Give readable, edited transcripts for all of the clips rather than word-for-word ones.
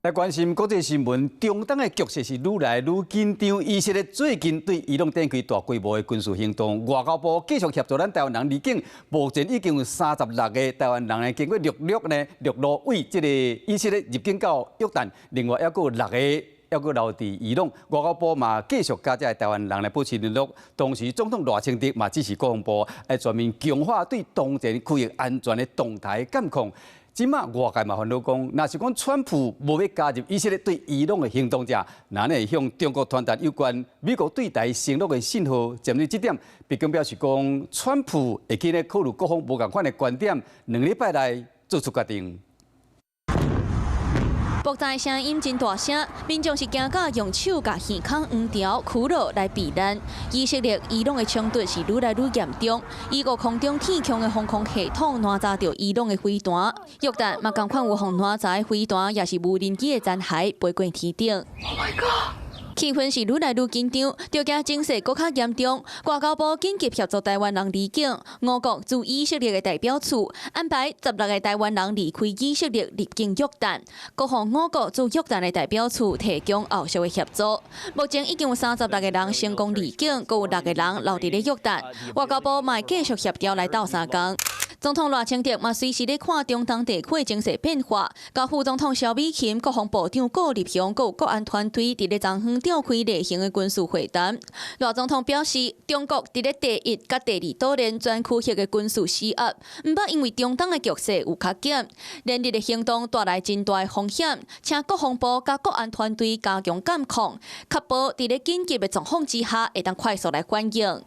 来关心国际新闻，中东的局势是愈来愈紧张。以色列最近对伊朗展开大规模的军事行动，外交部继续协助咱台湾人离境。目前已经有36个台湾人呢，经过陆路为这个以色列入境到约旦，另外还有6个还留伫伊朗。外交部嘛继续加这台湾人来保持联络。同时，总统赖清德嘛指示国防部来全面强化对当前区域安全的动态监控。即马外界嘛烦恼讲，若是讲川普无要加入以色列对伊朗的行动者，那会向中国传达有关美国对台承诺的信号。针对这点，白宫表示讲，川普会去考虑各方无共款的观点，2礼拜内做出决定。爆炸声音真大声，民众是惊到用手甲耳孔黄条、苦肉来避难。以色列、伊朗的冲突是愈来愈严重。伊国空中天空的防空系统拦查到伊朗的飞弹，约旦嘛同款有防拦查的飞弹，也是无人机的残骸飞过天顶。Oh my god！ 气氛是愈来愈紧张，着惊情势更较严重。外交部紧急协助台湾人离境，我国驻以色列的代表处安排16个台湾人离开以色列入境约旦，各向我国驻约旦的代表处提供后续的协助。目前已经有36个人成功离境，还有6个人留伫咧约旦。外交部嘛继续协调来斗3天。总统赖清德嘛随时咧看中东地区的情势变化，甲副总统萧美琴、国防部长顾立雄、还有国安团队伫咧昨昏召开例行的军事会谈。赖总统表示，中国伫咧第1甲第2岛链全区域的军事施压，毋捌因为中东的局势有较减，连日的行动带来真大的风险，请国防部甲国安团队加强监控，确保伫咧紧急的状况之下，会当快速来反应。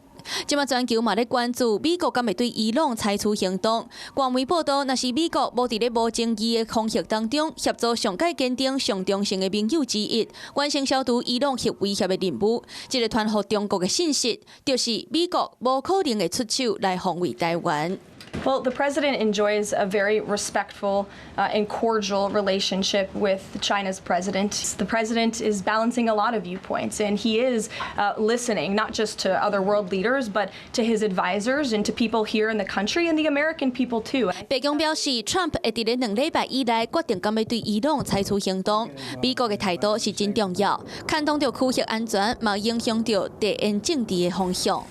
即马全球嘛咧关注美国敢会对伊朗采取行动。官媒报道，若是美国无伫咧无争议的抗疫当中协助上届坚定上中性的盟友之一，完成消除伊朗核威胁的任务。这个传互中国的信息，就是美国无可能会出手来防卫台湾。Well, the president enjoys a very respectful and cordial relationship with China's president. The president is balancing a lot of viewpoints, and he is listening not just to other world leaders, but to his advisors and to people here in the country and the American people too. 白宫表示 ，Trump 会伫咧2礼拜以内决定敢要对伊朗采取行动。美国的态度是真重要，牵动到区域安全，嘛影响到地缘政治的方向。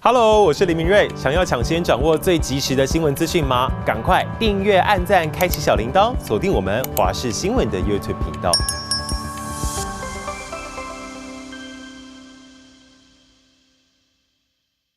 Hello， 我是林明瑞。想要抢先掌握最及时的新闻资讯吗？赶快订阅、按赞、开启小铃铛，锁定我们华视新闻的 YouTube 频道。